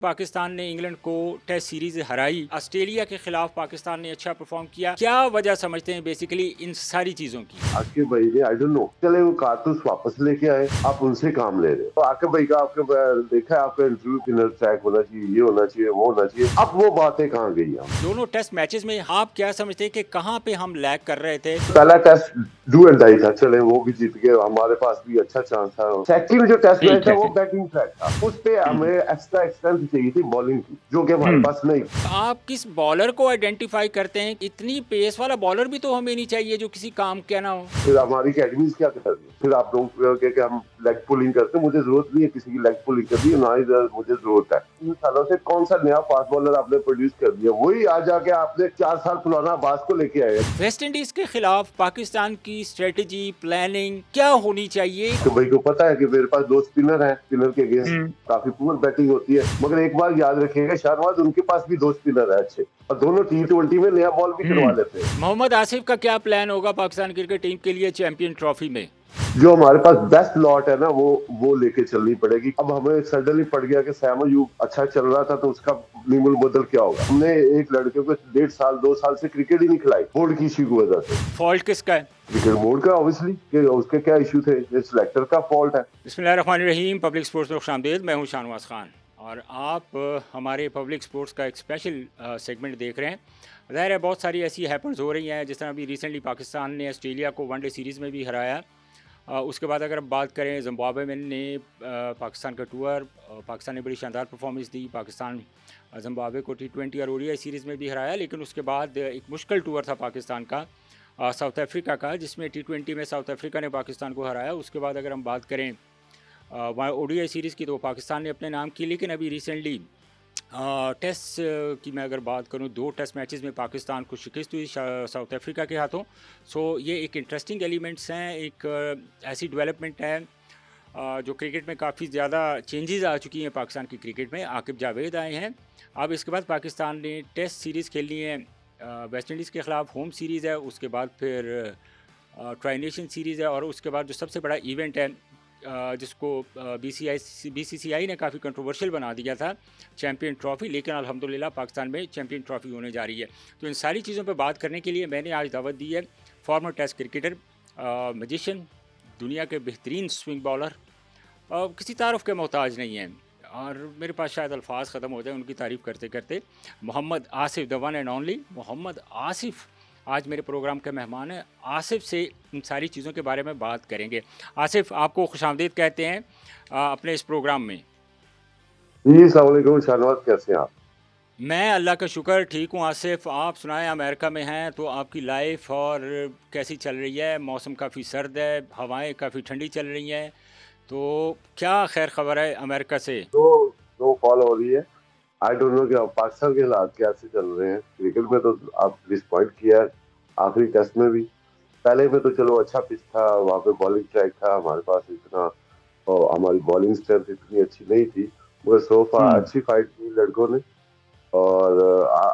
पाकिस्तान ने इंग्लैंड को test series हराई, ऑस्ट्रेलिया के खिलाफ पाकिस्तान ने अच्छा परफॉर्म किया। क्या वजह समझते हैं बेसिकली इन सारी चीजों की? आकिब भाई ने आई डोंट नो, चले वो कारतूस वापस लेके आए, आप उनसे काम ले रहे हो। तो आकिब भाई का आपके देखा है, आपका इंटरव्यू किनर ट्रैक होना चाहिए, ये होना चाहिए, वो होना चाहिए। अब वो बातें कहाँ गई? हम दोनों टेस्ट मैचेस में आप क्या समझते हैं कि कहाँ पे हम लैग कर रहे थे? पहला टेस्ट डू एंड डाई था, चले वो भी जीत गए, हमारे पास भी अच्छा चांस था। सेकंड जो टेस्ट मैच था वो बैटिंग ट्रैक था, उस पे हमें एक्स्ट्रा स्ट्रेंथ चाहिए थी बॉलिंग की, जो कि हमारे पास नहीं। आप किस बॉलर को आइडेंटिफाई करते हैं? इतनी पेस वाला बॉलर भी तो हमें नहीं चाहिए जो किसी काम का ना हो। फिर हमारी अकेडमीज क्या कर रही है? फिर आप लोग कि हम लेग पुलिंग करते हैं, मुझे जरूरत नहीं है किसी की लेग पुलिंग करनी, ना ही मुझे जरूरत है। 3 सालों से कौन सा नया फास्ट बॉलर आपने प्रोड्यूस कर दिया? वही आ जाके आपने 4 साल पुराना अब्बास को लेके आए। वेस्ट इंडीज के खिलाफ पाकिस्तान की स्ट्रेटेजी प्लानिंग क्या होनी चाहिए? तो भाई को पता है कि मेरे पास 2 स्पिनर हैं, स्पिनर के अगेंस्ट काफी पुअर बैटिंग होती है, मगर एक बार याद रखिएगा शाहनवाज, उनके पास भी 2 स्पिनर है अच्छे, और दोनों T20 में नया बॉल भी करवा लेते हैं। मोहम्मद आसिफ का क्या प्लान होगा पाकिस्तान क्रिकेट टीम के लिए चैंपियन ट्रॉफी में? जो हमारे पास बेस्ट लॉट है ना, वो लेके चलनी पड़ेगी। अब हमें सडनली पड़ गया कि सैम अयूब अच्छा चल रहा था, तो उसका निमुल बदल क्या होगा? हमने एक लड़के को 1.5 साल 2 साल से क्रिकेट ही नहीं खिलाई, बोर्ड की इश्यू की वजह से। फॉल्ट किसका है? क्रिकेट बोर्ड का ऑब्वियसली, कि उसके क्या इश्यू थे, ये सिलेक्टर का फॉल्ट है। बिस्मिल्लाहिर्रहमानिर्रहीम। पब्लिक स्पोर्ट्स में खुशामदीद। मैं हूं शाहनवाज खान और आप हमारे पब्लिक स्पोर्ट्स का एक स्पेशल सेगमेंट देख रहे हैं। ज़ाहिर है बहुत सारी ऐसी हैपन्स हो रही हैं, जिस तरह अभी रिसेंटली पाकिस्तान ने ऑस्ट्रेलिया को वनडे सीरीज़ में भी हराया। उसके बाद अगर हम बात करें जिम्बाब्वे में ने पाकिस्तान का टूर, पाकिस्तान ने बड़ी शानदार परफॉर्मेंस दी। पाकिस्तान जिम्बाब्वे को T20 और ODI सीरीज़ में भी हराया, लेकिन उसके बाद एक मुश्किल टूर था पाकिस्तान का साउथ अफ्रीका का, जिसमें T20 में साउथ अफ्रीका ने पाकिस्तान को हराया। उसके बाद अगर हम बात करें वहाँ ODI सीरीज़ की, तो पाकिस्तान ने अपने नाम की, लेकिन अभी रिसेंटली टेस्ट की मैं अगर बात करूं, 2 टेस्ट मैचेस में पाकिस्तान को शिकस्त हुई साउथ अफ्रीका के हाथों। सो ये एक इंटरेस्टिंग एलिमेंट्स हैं, एक ऐसी डेवलपमेंट है जो क्रिकेट में काफ़ी ज़्यादा चेंजेस आ चुकी हैं पाकिस्तान की क्रिकेट में। आकिब जावेद आए हैं। अब इसके बाद पाकिस्तान ने टेस्ट सीरीज़ खेलनी है वेस्ट इंडीज़ के ख़िलाफ़, होम सीरीज़ है। उसके बाद फिर ट्राई नेशन सीरीज़ है, और उसके बाद जो सबसे बड़ा इवेंट है जिसको BCCI ने काफ़ी कंट्रोवर्शियल बना दिया था, चैम्पियन ट्रॉफ़ी, लेकिन अल्हम्दुलिल्लाह पाकिस्तान में चैम्पियन ट्रॉफ़ी होने जा रही है। तो इन सारी चीज़ों पर बात करने के लिए मैंने आज दावत दी है फॉर्मर टेस्ट क्रिकेटर, मैजिशियन, दुनिया के बेहतरीन स्विंग बॉलर, किसी तारुफ के मोहताज नहीं हैं, और मेरे पास शायद अल्फाज ख़त्म हो जाए उनकी तारीफ़ करते करते। Mohammad Asif, the one and only Mohammad Asif आज मेरे प्रोग्राम के मेहमान हैं। आसिफ से इन सारी चीज़ों के बारे में बात करेंगे। आसिफ, आपको खुशामदीद कहते हैं अपने इस प्रोग्राम में। जी अस्सलाम वालेकुम शाहनवाज, कैसे हैं आप? मैं अल्लाह का शुक्र ठीक हूँ। आसिफ, आप सुनाएं, अमेरिका में हैं तो आपकी लाइफ और कैसी चल रही है? मौसम काफ़ी सर्द है, हवाएं काफ़ी ठंडी चल रही हैं, तो क्या खैर खबर है अमेरिका से? दो दो कॉल हो रही है। आई डोंट नो कि पाकिस्तान के हालात कैसे चल रहे हैं। क्रिकेट में तो आप डिसपॉइंट किया है, आखिरी टेस्ट में भी। पहले में तो चलो अच्छा पिच था, वहाँ पे बॉलिंग ट्रैक था, हमारे पास इतना, और हमारी बॉलिंग स्ट्रेंथ इतनी अच्छी नहीं थी, मगर सो फार अच्छी फाइट की लड़कों ने। और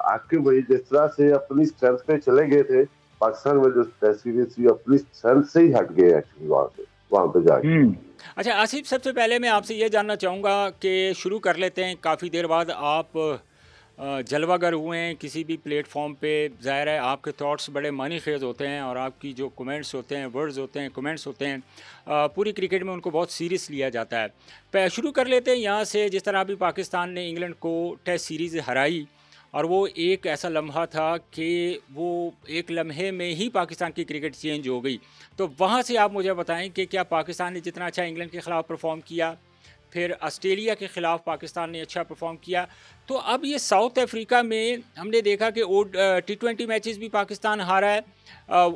आके भाई जिस तरह से अपनी स्ट्रेंथ पे चले गए थे, पाकिस्तान में जो टेस्ट सीरीज थी अपनी स्ट्रेंथ से ही हट गए एक्चुअली, वहाँ पे जाके। अच्छा आसिफ, सबसे पहले मैं आपसे ये जानना चाहूँगा कि शुरू कर लेते हैं, काफ़ी देर बाद आप जलवागर हुए हैं किसी भी प्लेटफॉर्म पे। ज़ाहिर है आपके थॉट्स बड़े मानी खेज़ होते हैं, और आपकी जो कमेंट्स होते हैं, वर्ड्स होते हैं, कमेंट्स होते हैं, पूरी क्रिकेट में उनको बहुत सीरियस लिया जाता है। शुरू कर लेते हैं यहाँ से। जिस तरह अभी पाकिस्तान ने इंग्लैंड को टेस्ट सीरीज़ हराई, और वो एक ऐसा लम्हा था कि वो एक लम्हे में ही पाकिस्तान की क्रिकेट चेंज हो गई। तो वहाँ से आप मुझे बताएं कि क्या पाकिस्तान ने जितना अच्छा इंग्लैंड के ख़िलाफ़ परफॉर्म किया, फिर ऑस्ट्रेलिया के ख़िलाफ़ पाकिस्तान ने अच्छा परफॉर्म किया, तो अब ये साउथ अफ्रीका में हमने देखा कि T20 मैचेस भी पाकिस्तान हारा है,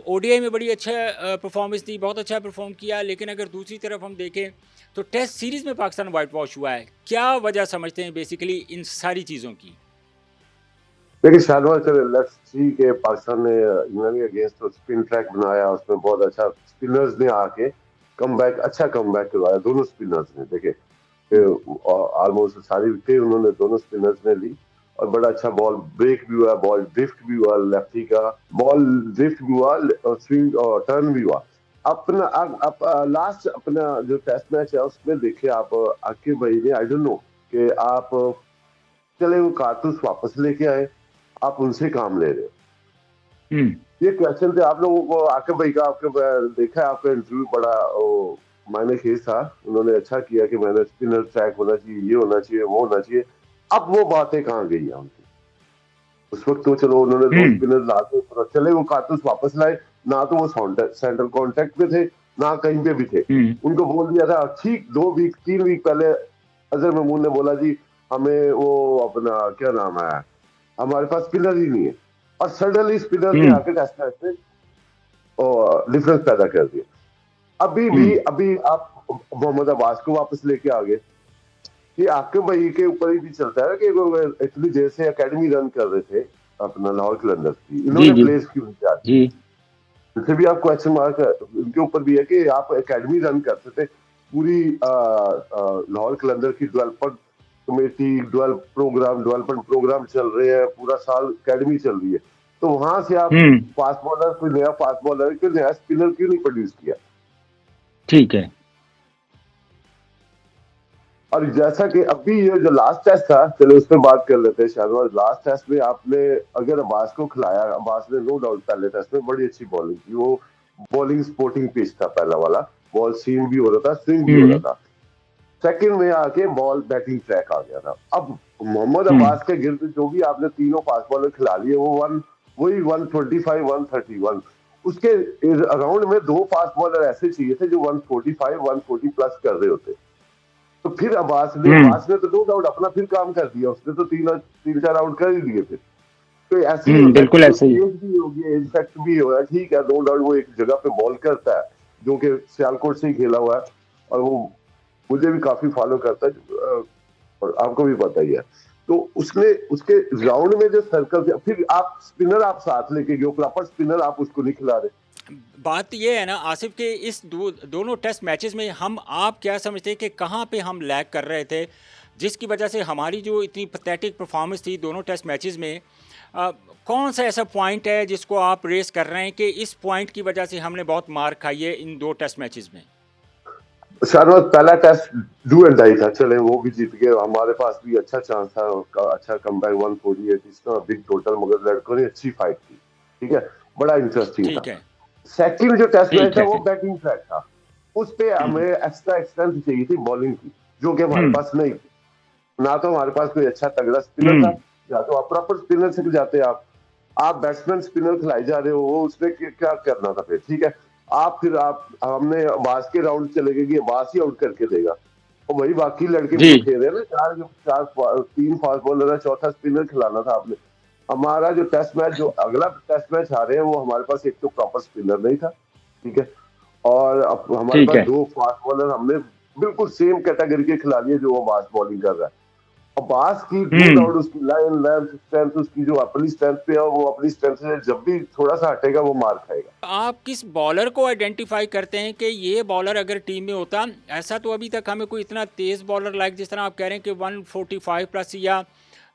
ODI में बड़ी अच्छा परफॉर्मेंस दी, बहुत अच्छा परफॉर्म किया, लेकिन अगर दूसरी तरफ हम देखें तो टेस्ट सीरीज़ में पाकिस्तान वाइट वॉश हुआ है। क्या वजह समझते हैं बेसिकली इन सारी चीज़ों की? देखिए शाहनवाज, चले लेट्स सी के पाकिस्तान ने इंग्लैंड के अगेंस्ट तो स्पिन ट्रैक बनाया, उसमें बहुत अच्छा स्पिनर्स ने आके अच्छा कम बैक करवाया, दोनों स्पिनर्स ने। देखे ऑलमोस्ट सारी विकेट उन्होंने, दोनों स्पिनर्स ने ली, और बड़ा अच्छा बॉल ब्रेक भी हुआ, बॉल ड्रिफ्ट भी हुआ, लेफ्टी का बॉल ड्रिफ्ट भी हुआ, स्विंग और टर्न भी हुआ। अपना लास्ट अपना जो टेस्ट मैच है उसमें देखे आप, आके भाई ने, आई डोंट नो कि आप चले वो कारतूस वापस लेके आए, आप उनसे काम ले रहे हो। हम्म। ये क्वेश्चन थे आप लोगों को, आके भाई का आपके देखा है, आपका इंटरव्यू पढ़ा, मायने खेज था, उन्होंने अच्छा किया कि मैंने स्पिनर ट्रैक होना चाहिए, ये होना चाहिए, वो होना चाहिए। अब वो बातें कहाँ गई हैं उनकी? उस वक्त तो चलो उन्होंने दो हम्म। स्पिनर ला के चले वो कारतूस वापस लाए, ना तो वो सेंट्रल कॉन्टेक्ट पे थे, ना कहीं पे भी थे। हम्म। उनको बोल दिया था ठीक 2 वीक 3 वीक पहले, अजहर महमूद ने बोला जी हमें वो अपना क्या नाम है, हमारे पास स्पिनर ही नहीं है, और सडनली स्पिनर ने हम्म। आके टेस्ट मैच में डिफरेंस पैदा कर दिया। हम्म। अभी आप मोहम्मद अब्बास को वापस लेके आ गए। ये आकिब भाई के ऊपर ही भी चलता है कि वो इतनी देर से एकेडमी रन कर रहे थे अपना लाहौर कलंदर्स की, जी इन्होंने जी प्लेस क्यों नहीं किया? जी। इससे भी आप क्वेश्चन मार्क इनके ऊपर भी है कि आप एकेडमी रन करते थे, पूरी लाहौर कलंदर की डेवलपमेंट कमेटी, डेवलपमेंट प्रोग्राम चल रहे हैं, पूरा साल एकेडमी चल रही है, तो वहां से आप हम्म। फास्ट बॉलर, कोई नया फास्ट बॉलर, कोई नया स्पिनर क्यों नहीं प्रोड्यूस किया? ठीक है। और जैसा कि अभी ये जो लास्ट टेस्ट था, चलो उस पर बात कर लेते हैं शाहनवाज। लास्ट टेस्ट में आपने अगर अब्बास को खिलाया, अब्बास ने नो डाउट पहले टेस्ट में बड़ी अच्छी बॉलिंग की, वो बॉलिंग स्पोर्टिंग पिच था पहला वाला, बॉल सीम भी हो रहा था, स्विंग भी हो रहा हम्म। था। सेकंड में आके बॉल बैटिंग ट्रैक आ गया था। अब मोहम्मद हम्म। अब्बास के गिर्द जो भी आपने तीनों फास्ट बॉलर खिला लिए, वो वही 125 131, उसके अराउंड में दो फास्ट बॉलर ऐसे चाहिए थे जो 145 140 प्लस कर रहे होते। तो फिर हम्म। अब्बास ने तो नो डाउट अपना फिर काम कर दिया, उसने तो तीन चार आउट कर ही दिए फिर। तो ऐसे ही होता है कि बिल्कुल कोई ऐसे ही। एज भी होगी, एज फैक्ट भी होगा, ठीक है, नो डाउट वो एक जगह पे बॉल करता है, जो कि सियालकोट से ही खेला हुआ है, और वो मुझे भी काफी फॉलो करता है, और आपको भी पता ही है। तो उसने उसके राउंड में जो सर्कल, फिर आप स्पिनर आप साथ लेके गए, प्रॉपर स्पिनर आप उसको नहीं खिला रहे। बात ये है ना आसिफ के इस दोनों टेस्ट मैचेस में हम आप क्या समझते हैं कि कहाँ पे हम लैग कर रहे थे, जिसकी वजह से हमारी जो इतनी पैथेटिक परफॉर्मेंस थी दोनों टेस्ट मैचेस में? कौन सा ऐसा पॉइंट है जिसको आप रेस कर रहे हैं कि इस पॉइंट की वजह से हमने बहुत मार खाई है इन दो टेस्ट मैचेस में? शाहनवाज पहला टेस्ट डू एंड डाई था, चले वो भी जीत गए, हमारे पास भी अच्छा चांस था उसका, अच्छा कमबैक 148 इसका बिग टोटल, मगर लड़कों ने अच्छी फाइट की, ठीक है, बड़ा इंटरेस्टिंग था। ठीक है। सेकंड जो टेस्ट मैच ठीक था है। वो बैटिंग ट्रैक था, उस पे हमें एक्स्ट्रा स्ट्रेंथ चाहिए थी बॉलिंग की, जो कि हमारे हम्म। पास नहीं थी। ना तो हमारे पास कोई अच्छा तगड़ा स्पिनर था, हम्म। या तो आप प्रॉपर स्पिनर से जाते, आप बैट्समैन स्पिनर खिलाई जा रहे हो, वो उसने क्या करना था फिर, ठीक है। आप हमने अब्बास के राउंड चले गए कि अब्बास ही आउट करके देगा, और वही बाकी लड़के भी जी। तो खेल रहे हैं ना, तीन फास्ट बॉलर है, चौथा स्पिनर खिलाना था आपने। हमारा जो टेस्ट मैच, जो अगला टेस्ट मैच आ रहे हैं, वो हमारे पास एक तो प्रॉपर स्पिनर नहीं था, ठीक है, और अब हमारे ठीक पास है। दो फास्ट बॉलर हमने बिल्कुल सेम कैटेगरी के खिला लिए, जो अब्बास बॉलिंग कर रहा है। अब्बास की नो हम्म। डाउट उसकी लाइन लेंथ स्ट्रेंथ, उसकी जो अपनी स्ट्रेंथ पे है, वो अपनी स्ट्रेंथ से जब भी थोड़ा सा हटेगा वो मार खाएगा। आप किस बॉलर को आइडेंटिफाई करते हैं कि ये बॉलर अगर टीम में होता? ऐसा तो अभी तक हमें कोई इतना तेज़ बॉलर लाइक जिस तरह आप कह रहे हैं कि 145 प्लस या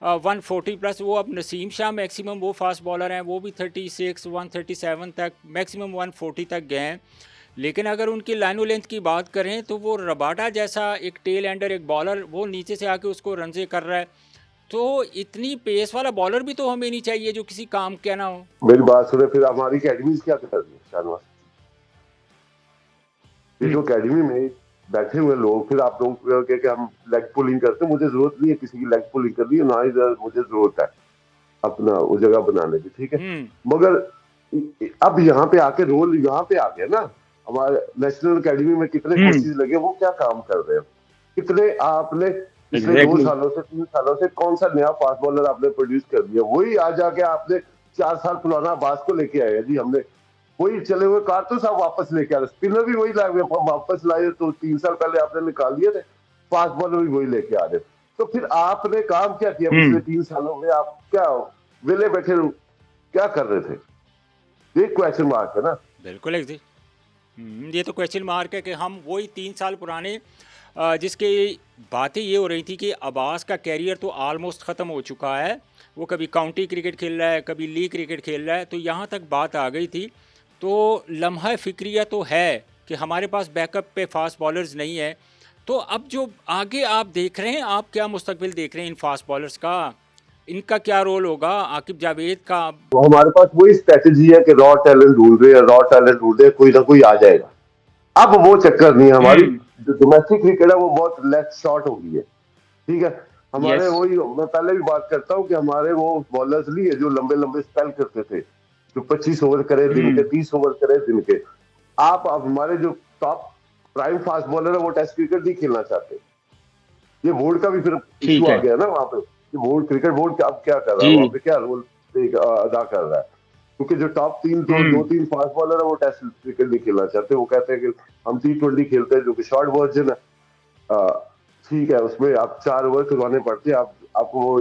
140 प्लस, वो अब नसीम शाह मैक्सिमम वो फास्ट बॉलर हैं, वो भी 36 137 तक, मैक्सिमम 140 तक गए हैं। लेकिन अगर उनकी लाइन लेंथ की बात करें तो वो रबाडा जैसा एक टेल एंडर एक बॉलर वो नीचे से आके उसको रनजे कर रहा है, तो इतनी पेस वाला बॉलर भी तो हमें नहीं चाहिए जो किसी काम का ना हो। मेरी बात सुने, फिर हमारी अकेडमीज क्या कर रही है शाहनवाज? ये हम्म। जो अकेडमी में बैठे हुए लोग, फिर आप लोग कह के हम लेग पुलिंग करते हैं, मुझे जरूरत नहीं है किसी की लेग पुलिंग करनी है, ना ही मुझे जरूरत है अपना वो जगह बनाने की, ठीक है, हम्म। मगर अब यहाँ पे आके रोल यहाँ पे आ गया ना, हमारे नेशनल अकेडमी में कितने हम्म। कोचेज लगे, वो क्या काम कर रहे हैं? कितने आपने पिछले दो एग्जैक्टली। सालों से 3 सालों से कौन सा नया फास्ट बॉलर आपने प्रोड्यूस कर दिया? वही आ जाके आपने 4 साल पुराना अब्बास को लेके आए जी हमने, वही चले हुए कारतूस आप वापस लेके आ रहे, स्पिनर भी वही लाए वापस लाए, तो 3 साल पहले आपने निकाल दिए थे, फास्ट बॉलर भी वही लेके आ रहे। तो फिर आपने काम क्या किया पिछले हम्म। 3 सालों में? आप क्या वेले बैठे क्या कर रहे थे? ये क्वेश्चन मार्क है ना। बिल्कुल ये तो क्वेश्चन मार्क है कि हम वही 3 साल पुराने जिसके बातें ये हो रही थी कि अब्बास का कैरियर तो ऑलमोस्ट ख़त्म हो चुका है, वो कभी काउंटी क्रिकेट खेल रहा है, कभी लीग क्रिकेट खेल रहा है, तो यहाँ तक बात आ गई थी। तो लम्हा फ़िक्रिया तो है कि हमारे पास बैकअप पे फास्ट बॉलर्स नहीं है। तो अब जो आगे आप देख रहे हैं, आप क्या मुस्तकबिल देख रहे हैं इन फास्ट बॉलर्स का? इनका क्या रोल होगा, आकिब जावेद का? तो हमारे पास वही स्ट्रेटेजी है कि रॉ टैलेंट ढूंढ रहे हैं, रॉ टैलेंट ढूंढ रहे हैं, कोई ना कोई आ जाएगा। अब वो चक्कर नहीं है, हमारी हम्म। जो डोमेस्टिक क्रिकेट है वो बहुत लेस शॉर्ट हो गई है। ठीक है, हमारे यस। वही मैं पहले भी बात करता हूँ कि हमारे वो बॉलर्स नहीं है जो लंबे लंबे स्पेल करते थे, जो 25 ओवर करे दिन के, हम्म। 30 ओवर करे दिन के। आप अब हमारे जो टॉप प्राइम फास्ट बॉलर है वो टेस्ट क्रिकेट नहीं खेलना चाहते। ये बोर्ड का भी फिर इशू ठीक आ है। गया ना वहां पे, कि बोर्ड, क्रिकेट बोर्ड अब क्या कर रहा है वहां जी। पे, क्या रोल अदा कर रहा है। क्योंकि जो टॉप तीन दो हम्म। तीन फास्ट बॉलर है वो टेस्ट क्रिकेट नहीं खेलना चाहते। वो कहते हैं कि हम T20 खेलते हैं जो कि शॉर्ट वर्जन है। अ, ठीक है, उसमें आप 4 ओवर करवाने पड़ते हैं, आप आपको वो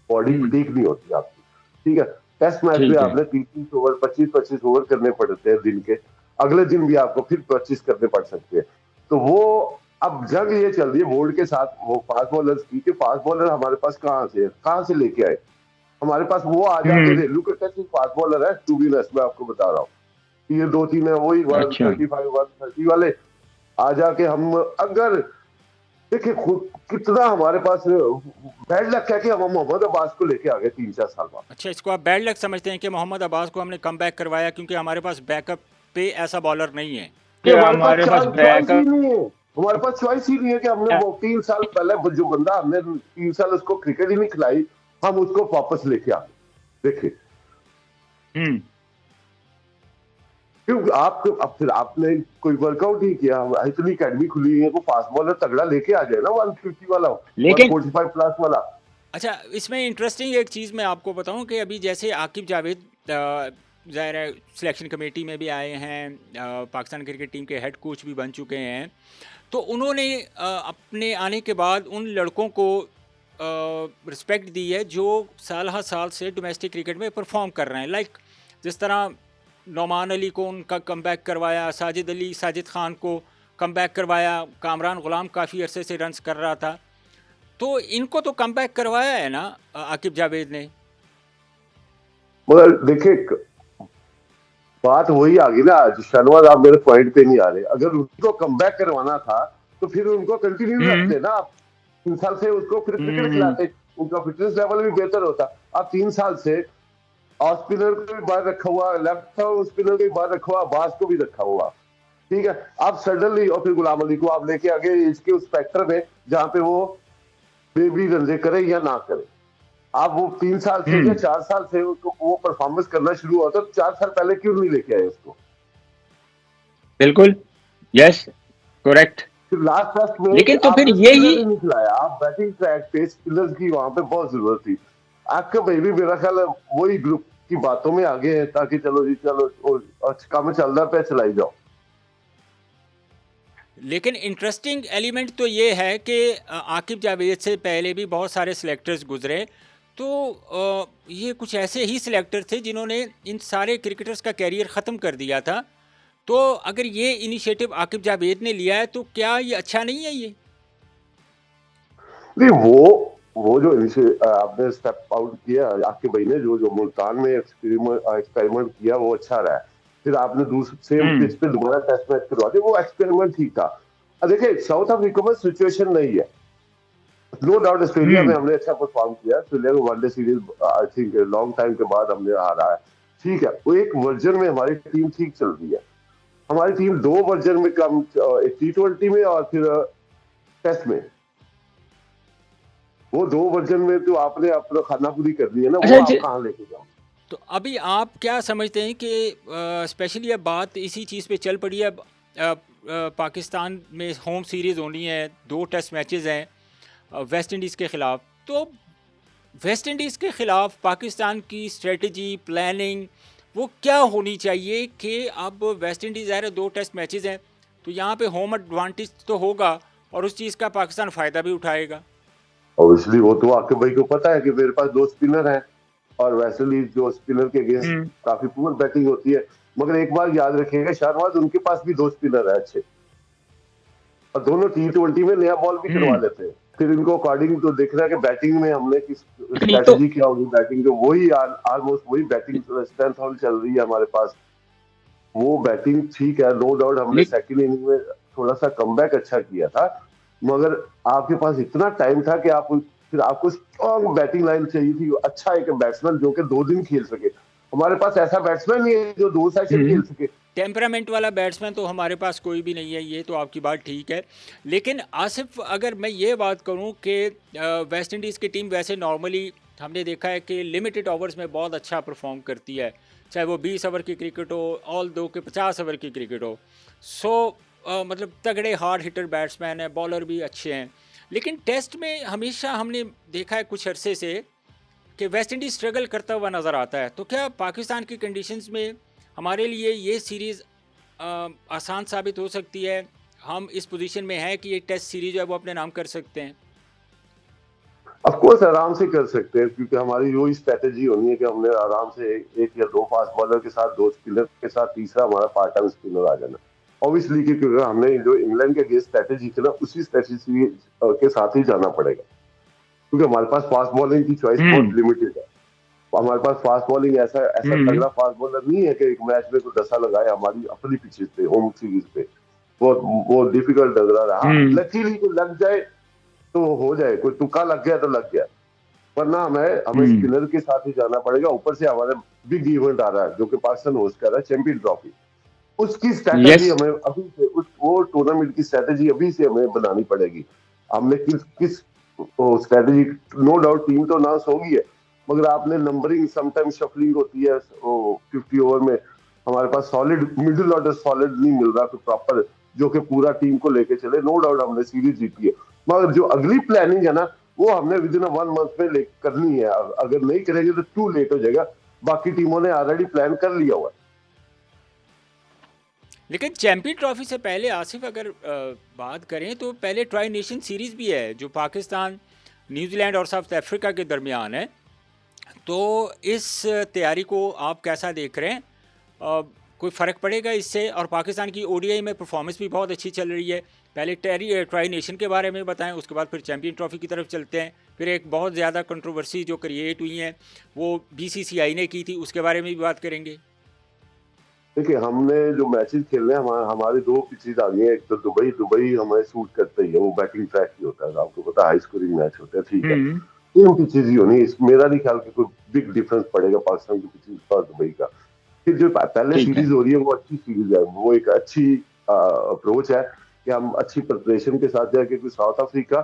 बॉडी हम्म। फटीक नहीं होती आपकी। ठीक है, टेस्ट मैच में ठीक है। आपने 30-30 ओवर, 25-25 ओवर करने पड़ते हैं दिन के, अगले दिन भी आपको फिर 25 करने पड़ सकते हैं। तो वो अब जंग ये चल रही है बोर्ड के साथ वो फास्ट बॉलर्स की, कि फास्ट बॉलर हमारे पास कहाँ से लेके आए। हमारे पास वो आ जाके हम्म। रेलू के फास्ट बॉलर है, टू बी मैं आपको बता रहा हूँ कि ये 2-3 है, वही अच्छा। 135 130 वाले आ जाके हम, अगर देखिए खुद कितना हमारे पास बैड लक है कि हम मोहम्मद अब्बास को लेके आ गए 3-4 साल बाद। अच्छा, इसको आप बैड लक समझते हैं कि मोहम्मद अब्बास को हमने कम बैक करवाया क्योंकि हमारे पास बैकअप पे ऐसा बॉलर नहीं है? कि कि हमारे पास हमारे पास चॉइस ही बैकअप नहीं है। हमारे पास चॉइस ही नहीं है कि हमने वो 3 साल पहले जो बंदा, हमने 3 साल उसको क्रिकेट ही नहीं खिलाई, हम उसको वापस लेके आ गए। देखिए, हम्म। क्योंकि आपको अब फिर आपने कोई वर्कआउट ही किया, इतनी अकेडमी खुली हुई है, को फास्ट बॉलर तगड़ा लेके आ जाए ना, 150 वाला, लेकिन 145 प्लस वाला। अच्छा, इसमें इंटरेस्टिंग एक चीज़ मैं आपको बताऊं कि अभी जैसे आकिब जावेद ज़ाहिर है सिलेक्शन कमेटी में भी आए हैं, पाकिस्तान क्रिकेट टीम के हेड कोच भी बन चुके हैं, तो उन्होंने अपने आने के बाद उन लड़कों को रिस्पेक्ट दी है जो साल हर साल से डोमेस्टिक क्रिकेट में परफॉर्म कर रहे हैं। लाइक जिस तरह नोमान अली को उनका कमबैक करवाया, साजिद खान को कमबैक करवाया, कामरान गुलाम काफ़ी अरसे से रन्स कर रहा था, तो इनको तो कमबैक करवाया है ना आकिब जावेद ने? मगर देखिए, बात वही आ गई ना, आज शहनवाज आप मेरे पॉइंट पे नहीं आ रहे। अगर उनको कमबैक करवाना था तो फिर उनको कंटिन्यू हम्म रखते ना आप, 3 साल से उसको फिर क्रिकेट हम्म खिलाते, उनका फिटनेस लेवल भी बेहतर होता। आप 3 साल से ऑफ स्पिनर को भी बाहर रखा हुआ, लेफ्ट स्पिनर को भी बाहर रखा हुआ, बास को भी रखा हुआ। ठीक है, आप सडनली और फिर गुलाम अली को आप लेके आगे इसके उस स्पेक्टर में जहां पे वो बेबी रंजे करे या ना करे। आप वो 3 साल से या हम्म 4 साल से उसको वो परफॉर्मेंस करना शुरू हुआ, तो 4 साल पहले क्यों नहीं लेके आए उसको। बिल्कुल। यस। करेक्ट। फिर लास्ट टेस्ट में लेकिन तो फिर आपने यही स्पिनर ही नहीं खिलाया, आप बैटिंग ट्रैक पे स्पिनर्स की वहां पे बहुत जरूरत थी। आपका भाई भी मेरा ख्याल है वही ग्रुप की बातों में आगे है, ताकि चलो जी चलो काम चल रहा पे चलाई जाओ। लेकिन इंटरेस्टिंग एलिमेंट तो ये है कि आकिब जावेद से पहले भी बहुत सारे सिलेक्टर्स गुजरे, तो ये कुछ ऐसे ही सिलेक्टर थे जिन्होंने इन सारे क्रिकेटर्स का कैरियर ख़त्म कर दिया था। तो अगर ये इनिशिएटिव आकिब जावेद ने लिया है तो क्या ये अच्छा नहीं है ये? नहीं, वो जो आपने स्टेप आउट किया आपके भाई ने, जो जो मुल्तान में एक्सपेरिमेंट किया वो अच्छा रहा है। फिर आपने दूसरे सेम हम्म पिच पे दोबारा टेस्ट मैच करवा दिया, वो एक्सपेरिमेंट ठीक था। अब देखिए, साउथ अफ्रीका में सिचुएशन नहीं है, नो डाउट। ऑस्ट्रेलिया में हम्म हमने अच्छा परफॉर्म किया, ऑस्ट्रेलिया को one day series I think long time के बाद हमने हारा है। ठीक है, वो एक वर्जन में हमारी टीम ठीक चल रही है। हमारी टीम 2 वर्जन में कम, एक T20 में और फिर टेस्ट में, वो 2 वर्जन में तो आपने अपना खाना पूरी करनी है ना, वो अच्छा आप कहाँ लेके जाओ। तो अभी आप क्या समझते हैं कि स्पेशली अब बात इसी चीज़ पे चल पड़ी है, अब पाकिस्तान में होम सीरीज़ होनी है, 2 टेस्ट मैचेस हैं वेस्ट इंडीज़ के ख़िलाफ़, तो वेस्ट इंडीज़ के ख़िलाफ़ पाकिस्तान की स्ट्रेटजी प्लानिंग वो क्या होनी चाहिए कि अब वेस्ट इंडीज़ ज़ाहिर है 2 टेस्ट मैचेस हैं, तो यहाँ पे होम एडवांटेज तो होगा और उस चीज़ का पाकिस्तान फ़ायदा भी उठाएगा। ऑब्वियसली वो तो आपके भाई को पता है कि मेरे पास 2 स्पिनर हैं, और वैसे भी जो स्पिनर के अगेंस्ट हम्म काफी पुअर बैटिंग होती है। मगर एक बार याद रखिएगा, शाहनवाज उनके पास भी 2 स्पिनर है अच्छे, और दोनों T20 में नया बॉल भी करवा हम्म लेते हैं। फिर इनको अकॉर्डिंग तो देखना है कि बैटिंग में हमने किस नहीं तो स्ट्रेटेजी क्या होगी। बैटिंग तो वही ऑलमोस्ट वही बैटिंग स्ट्रेंथ हम चल रही है हमारे पास, वो बैटिंग ठीक है, नो डाउट। हमने ले, सेकंड इनिंग में थोड़ा सा कमबैक अच्छा किया था, मगर आपके पास इतना टाइम था कि आप फिर आपको स्ट्रॉन्ग बैटिंग लाइन चाहिए थी, अच्छा एक बैट्समैन जो कि 2 दिन खेल सके। हमारे पास ऐसा बैट्समैन नहीं है जो 2 सेशन खेल सके। टेम्परामेंट वाला बैट्समैन तो हमारे पास कोई भी नहीं है, ये तो आपकी बात ठीक है। लेकिन आसिफ, अगर मैं ये बात करूं कि वेस्ट इंडीज़ की टीम वैसे नॉर्मली हमने देखा है कि लिमिटेड ओवर्स में बहुत अच्छा परफॉर्म करती है, चाहे वो 20 ओवर की क्रिकेट हो, ऑल दो के 50 ओवर की क्रिकेट हो। सो मतलब तगड़े हार्ड हिटर बैट्समैन हैं, बॉलर भी अच्छे हैं। लेकिन टेस्ट में हमेशा हमने देखा है कुछ अरसे से कि वेस्ट इंडीज़ स्ट्रगल करता हुआ नज़र आता है। तो क्या पाकिस्तान की कंडीशंस में हमारे लिए ये सीरीज़ आसान साबित हो सकती है? हम इस पोजीशन में हैं कि ये टेस्ट सीरीज जो है वो अपने नाम कर सकते हैं? ऑफ कोर्स आराम से कर सकते हैं, क्योंकि हमारी जो स्ट्रेटेजी होनी है कि हमने आराम से एक या 2 फास्ट बॉलर के साथ, 2 स्पिनर के साथ, तीसरा हमारा पार्ट टाइम स्पिनर आ जाना। ऑब्वियसली क्योंकि हमने जो इंग्लैंड के अगेंस्ट स्ट्रेटेजी थी ना, उसी स्ट्रेटेजी के साथ ही जाना पड़ेगा, क्योंकि हमारे पास फास्ट बॉलिंग की चॉइस बहुत लिमिटेड है। हमारे पास फास्ट बॉलिंग ऐसा ऐसा तगड़ा फास्ट बॉलर नहीं है कि एक मैच में कोई 10 लगाए हमारी अपनी पिचेस पे, होम सीरीज पे। वो डिफिकल्ट लग रहा है। लकीली को लग जाए तो हो जाए, कोई तुक्का लग गया तो लग गया, वरना हमें स्पिनर के साथ ही जाना पड़ेगा। ऊपर से हमारे बिग इवेंट आ रहा है जो कि पाकिस्तान होस्ट कर रहा है, चैंपियन ट्रॉफी। उसकी स्ट्रेटेजी हमें अभी से, वो टूर्नामेंट की स्ट्रेटेजी अभी से हमें बनानी पड़ेगी। हमने किस किस स्ट्रेटेजी, नो डाउट टीम तो अनाउंस होगी है, मगर आपने नंबरिंग समटाइम शफलिंग होती है 50 ओवर में। हमारे पास सॉलिड मिडिल ऑर्डर सॉलिड नहीं मिल रहा तो प्रॉपर, जो कि पूरा टीम को लेके चले। नो डाउट हमने सीरीज जीती है, मगर जो अगली प्लानिंग है ना, वो हमने विद इन 1 मंथ में करनी है। अगर नहीं करेंगे तो टू लेट हो जाएगा। बाकी टीमों ने ऑलरेडी प्लान कर लिया हुआ है। लेकिन चैंपियन ट्रॉफी से पहले आसिफ, अगर बात करें तो पहले ट्राई नेशन सीरीज़ भी है जो पाकिस्तान, न्यूजीलैंड और साउथ अफ्रीका के दरमियान है। तो इस तैयारी को आप कैसा देख रहे हैं? कोई फ़र्क पड़ेगा इससे? और पाकिस्तान की ओडीआई में परफॉर्मेंस भी बहुत अच्छी चल रही है। पहले ट्राई नेशन के बारे में बताएं, उसके बाद फिर चैंपियन ट्रॉफी की तरफ चलते हैं। फिर एक बहुत ज़्यादा कंट्रोवर्सी जो क्रिएट हुई है वो बीसीसीआई ने की थी, उसके बारे में भी बात करेंगे। देखिए, हमने जो मैचेस खेलने हैं, हमारे 2 पिचेस आ गई हैं। एक तो दुबई हमें सूट करता ही है, वो बैटिंग ट्रैक ही होता है, आपको पता है, हाई स्कोरिंग मैच होता है, ठीक है। 3 पिचेस ही होनी, मेरा नहीं ख्याल कि कोई बिग डिफरेंस पड़ेगा पाकिस्तान की पिचेस और दुबई का। फिर जो पहले सीरीज हो रही है वो अच्छी सीरीज है, वो एक अच्छी अप्रोच है कि हम अच्छी प्रिपरेशन के साथ जाए, क्योंकि साउथ अफ्रीका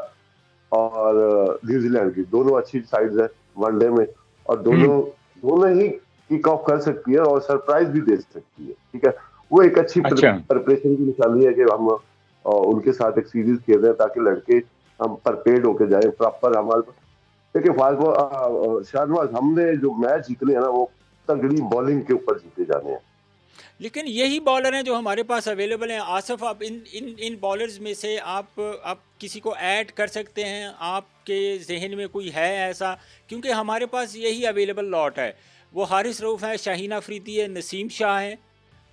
और न्यूजीलैंड की दोनों अच्छी साइड्स है वनडे में, और दोनों ही किक ऑफ कर सकती है और सरप्राइज भी दे सकती है, ठीक है। वो एक अच्छी प्रिपरेशन की निशानी है कि हम उनके साथ एक सीरीज खेल रहे हैं, ताकि लड़के हम प्रिपेयर्ड होके जाए प्रॉपर। हमारे देखिए शाहनवाज, हमने जो मैच जीतने हैं ना, वो तगड़ी बॉलिंग के ऊपर जीते जाने हैं। लेकिन यही बॉलर हैं जो हमारे पास अवेलेबल हैं। आसिफ, आप इन बॉलर्स में से आप किसी को ऐड कर सकते हैं? आपके जहन में कोई है ऐसा? क्योंकि हमारे पास यही अवेलेबल लॉट है। वो हारिस रऊफ़ है, शाहीन अफरीदी है, नसीम शाह हैं।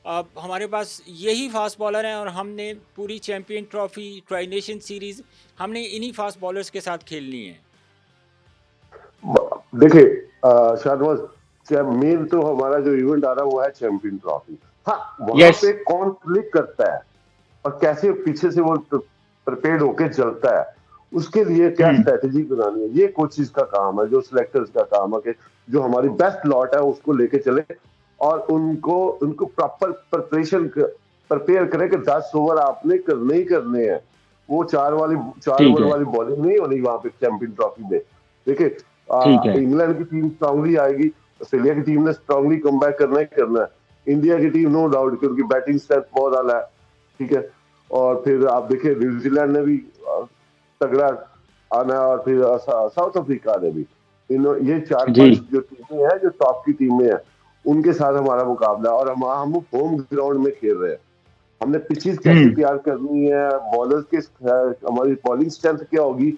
अब हमारे पास यही फास्ट बॉलर हैं और हमने पूरी champion trophy, tri nation series हमने इन्हीं फास्ट बॉलर्स के साथ खेलनी है। देखिए शाहनवाज, मेन तो हमारा जो इवेंट आ रहा है वो है चैंपियन ट्रॉफी। हाँ, वहां पे कौन क्लिक करता है और कैसे पीछे से वो प्रिपेयर्ड होके चलता है, उसके लिए क्या स्ट्रेटेजी बनानी है, ये कोचिज का काम है, जो सिलेक्टर्स का काम है कि जो हमारी बेस्ट लॉट है उसको लेके चले और उनको प्रॉपर प्रिपेयर करें कि 10 ओवर आपने करने ही करने हैं। वो 4 ओवर वाली बॉलिंग नहीं होनी वहां पे चैंपियन ट्रॉफी में। देखिए, इंग्लैंड की टीम स्ट्रांगली आएगी, ऑस्ट्रेलिया की टीम ने स्ट्रांगली कमबैक करना ही करना है, इंडिया की टीम नो डाउट, क्योंकि बैटिंग स्ट्रेंथ बहुत आला है, ठीक है। और फिर आप देखिए न्यूजीलैंड ने भी तगड़ा आना है, और फिर साउथ अफ्रीका ने भी। ये 4-5 जो टीमें हैं, जो टॉप की टीमें हैं, उनके साथ हमारा मुकाबला, और हम होम ग्राउंड में खेल रहे हैं। हमने पिचेस कैसे तैयार करनी है, बॉलर्स के हमारी बॉलिंग स्ट्रेंथ क्या होगी,